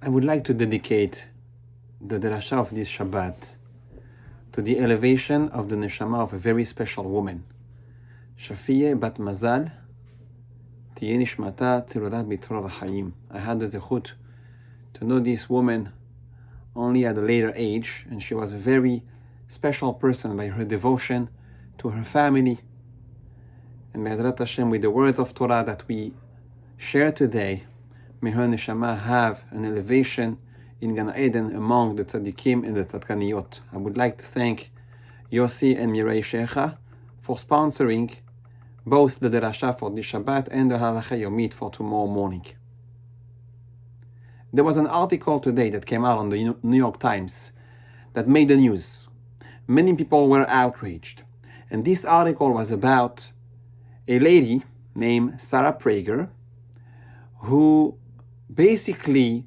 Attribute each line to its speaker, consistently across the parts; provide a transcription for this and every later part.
Speaker 1: I would like to dedicate the drasha of this Shabbat to the elevation of the neshama of a very special woman, Shafiyeh Bat Mazal, Tiyeh Nishmata Tirudat B'Torah Hayim. I had the zechut to know this woman only at a later age, and she was a very special person by her devotion to her family. And Be'ezrat Hashem, with the words of Torah that we share today, may her neshama have an elevation in Gan Eden among the tzaddikim and the tzadkaniyot. I would like to thank Yossi and Mirai Shecha for sponsoring both the derasha for this Shabbat and the halacha yomit for tomorrow morning. There was an article today that came out on the New York Times that made the news. Many people were outraged. And this article was about a lady named Sarah Prager who basically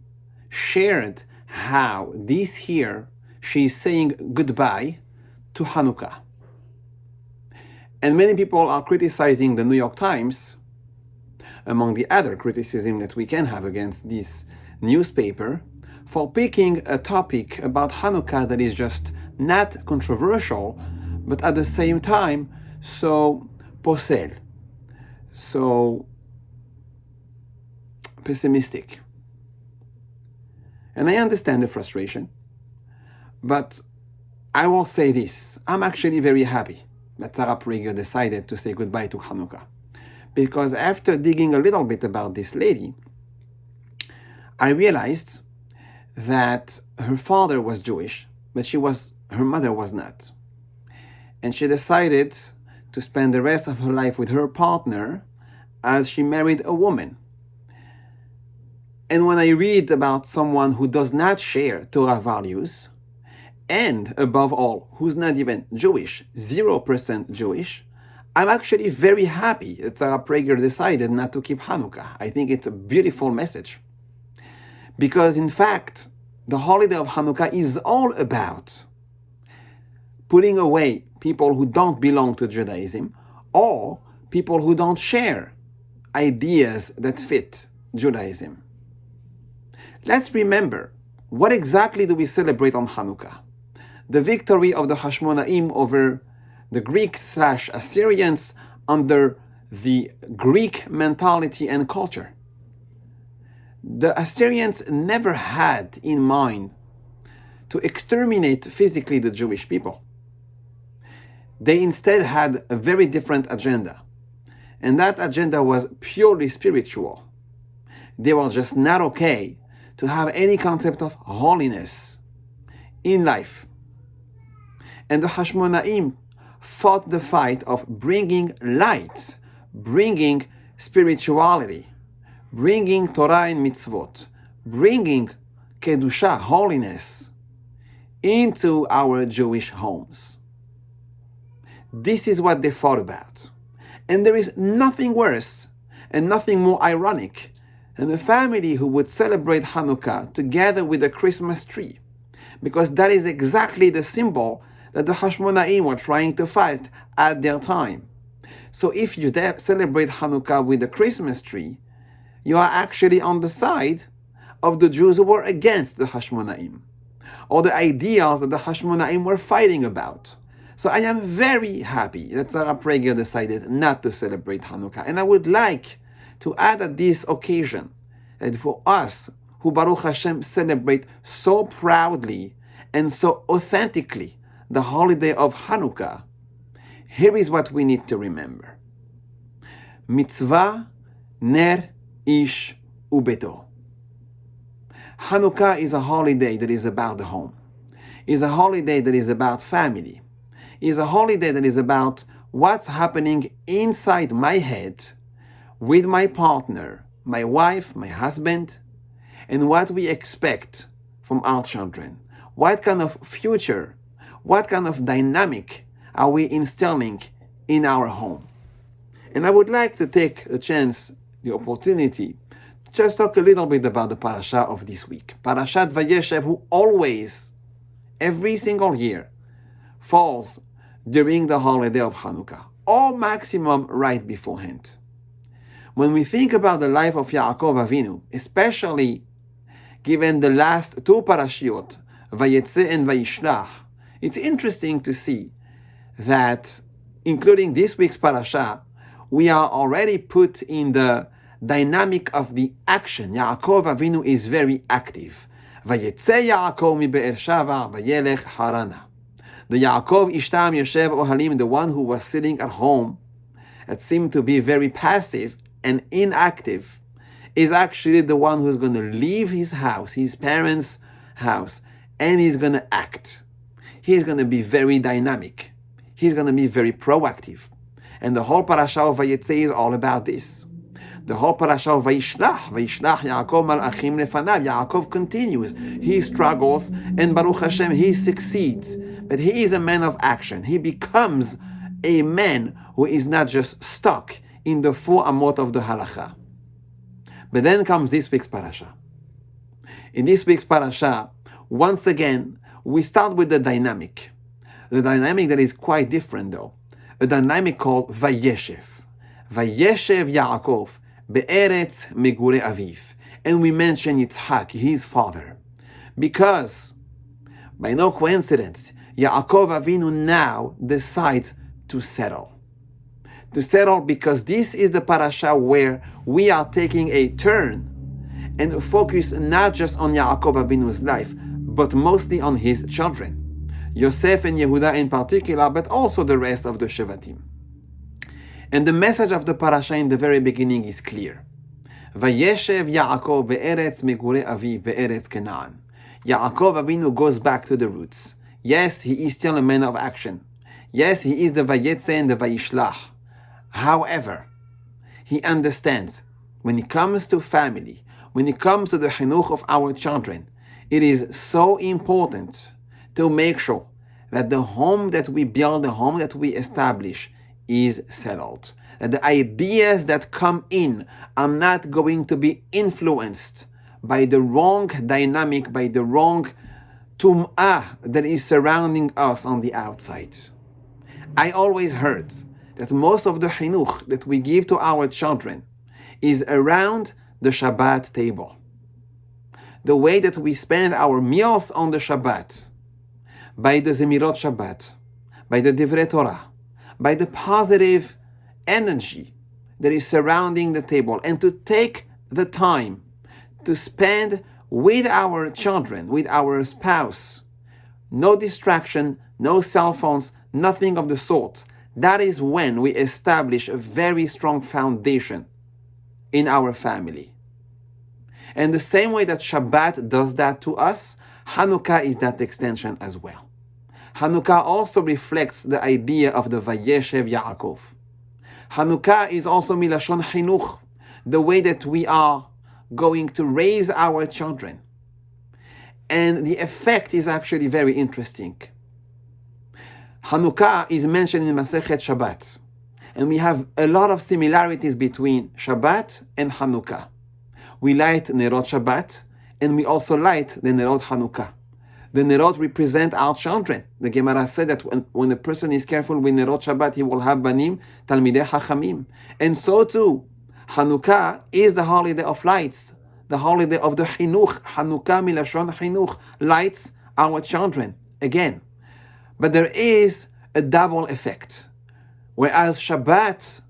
Speaker 1: shared how this year she's saying goodbye to Hanukkah. And many people are criticizing the New York Times, among the other criticism that we can have against this newspaper, for picking a topic about Hanukkah that is just not controversial, but at the same time so posel, so pessimistic. And I understand the frustration, but I will say this. I'm actually very happy that Sarah Prager decided to say goodbye to Hanukkah. Because after digging a little bit about this lady, I realized that her father was Jewish, but her mother was not. And she decided to spend the rest of her life with her partner as she married a woman. And when I read about someone who does not share Torah values, and above all, who's not even Jewish, 0% Jewish, I'm actually very happy that Sarah Prager decided not to keep Hanukkah. I think it's a beautiful message. Because in fact, the holiday of Hanukkah is all about putting away people who don't belong to Judaism or people who don't share ideas that fit Judaism. Let's remember, what exactly do we celebrate on Hanukkah? The victory of the Hashmonaim over the Greeks/Assyrians under the Greek mentality and culture. The Assyrians never had in mind to exterminate physically the Jewish people. They instead had a very different agenda. And that agenda was purely spiritual. They were just not okay to have any concept of holiness in life. And the Hashmonaim fought the fight of bringing light, bringing spirituality, bringing Torah and mitzvot, bringing kedusha, holiness, into our Jewish homes. This is what they fought about. And there is nothing worse and nothing more ironic than a family who would celebrate Hanukkah together with a Christmas tree, because that is exactly the symbol that the Hashmonaim were trying to fight at their time. So if you celebrate Hanukkah with a Christmas tree, you are actually on the side of the Jews who were against the Hashmonaim, or the ideals that the Hashmonaim were fighting about. So I am very happy that Sarah Prager decided not to celebrate Hanukkah. And I would like to add at this occasion that for us, who Baruch Hashem celebrate so proudly and so authentically the holiday of Hanukkah, here is what we need to remember. Mitzvah ner ish ubeto. Hanukkah is a holiday that is about the home. Is a holiday that is about family. Is a holiday that is about what's happening inside my head with my partner, my wife, my husband, and what we expect from our children. What kind of future, what kind of dynamic are we instilling in our home? And I would like to take a chance, the opportunity, to just talk a little bit about the parasha of this week. Parashat Vayeshev, who always, every single year, falls during the holiday of Hanukkah, or maximum right beforehand. When we think about the life of Yaakov Avinu, especially given the last two parashiot, Vayetze and Vayishlach, it's interesting to see that, including this week's parasha, we are already put in the dynamic of the action. Yaakov Avinu is very active. Vayetze Yaakov mi Be'er Shava vayelech Harana. The Yaakov Ishtam Yoshev Ohalim, the one who was sitting at home, that seemed to be very passive and inactive, is actually the one who's going to leave his house, his parents' house, and he's going to act. He's going to be very dynamic. He's going to be very proactive. And the whole parasha of Vayetze is all about this. The whole parasha of Vayishlach Yaakov malachim lefanav. Yaakov continues. He struggles, and Baruch Hashem, he succeeds. But he is a man of action. He becomes a man who is not just stuck in the four amot of the halacha. But then comes this week's parasha. In this week's parasha, once again, we start with the dynamic. The dynamic that is quite different though. A dynamic called Vayeshev. Vayeshev Yaakov be'eretz megure aviv. And we mention Yitzhak, his father. Because, by no coincidence, Yaakov Avinu now decides to settle. To settle because this is the parasha where we are taking a turn and focus not just on Yaakov Avinu's life, but mostly on his children. Yosef and Yehuda in particular, but also the rest of the Shevatim. And the message of the parasha in the very beginning is clear. Vayeshev Yaakov be'eretz megure aviv be'eretz Canaan. Yaakov Avinu goes back to the roots. Yes, he is still a man of action. Yes, he is the Vayetze and the Vayishlach. However, he understands when it comes to family, when it comes to the chinuch of our children, it is so important to make sure that the home that we build, the home that we establish, is settled. That the ideas that come in are not going to be influenced by the wrong dynamic, by the wrong tum'ah that is surrounding us on the outside. I always heard that most of the chinuch that we give to our children is around the Shabbat table. The way that we spend our meals on the Shabbat, by the Zemirot Shabbat, by the Divrei Torah, by the positive energy that is surrounding the table, and to take the time to spend with our children, with our spouse. No distraction, no cell phones, nothing of the sort. That is when we establish a very strong foundation in our family. And the same way that Shabbat does that to us, Hanukkah is that extension as well. Hanukkah also reflects the idea of the Vayeshev Yaakov. Hanukkah is also milashon chinuch, the way that we are going to raise our children. And the effect is actually very interesting. Hanukkah is mentioned in Masechet Shabbat. And we have a lot of similarities between Shabbat and Hanukkah. We light Nerot Shabbat, and we also light the Nerot Hanukkah. The Nerot represent our children. The Gemara said that when a person is careful with Nerot Shabbat, he will have Banim, Talmidei Chachamim. And so too, Hanukkah is the holiday of lights, the holiday of the Chinuch. Hanukkah milashon Chinuch, lights our children again. But there is a double effect. Whereas Shabbat,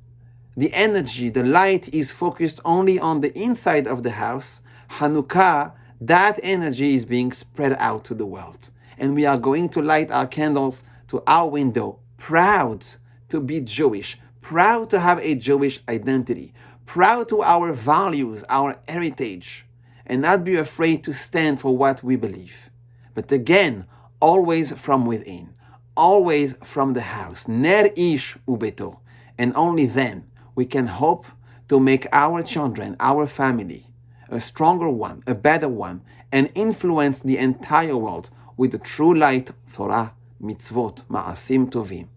Speaker 1: the energy, the light is focused only on the inside of the house, Hanukkah, that energy is being spread out to the world. And we are going to light our candles to our window, proud to be Jewish, proud to have a Jewish identity, proud to our values, our heritage, and not be afraid to stand for what we believe. But again, always from within, always from the house, ner ish ubeto, and only then we can hope to make our children, our family, a stronger one, a better one, and influence the entire world with the true light, Torah, mitzvot, ma'asim tovim,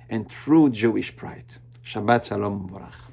Speaker 1: and true Jewish pride. Shabbat shalom u'barach.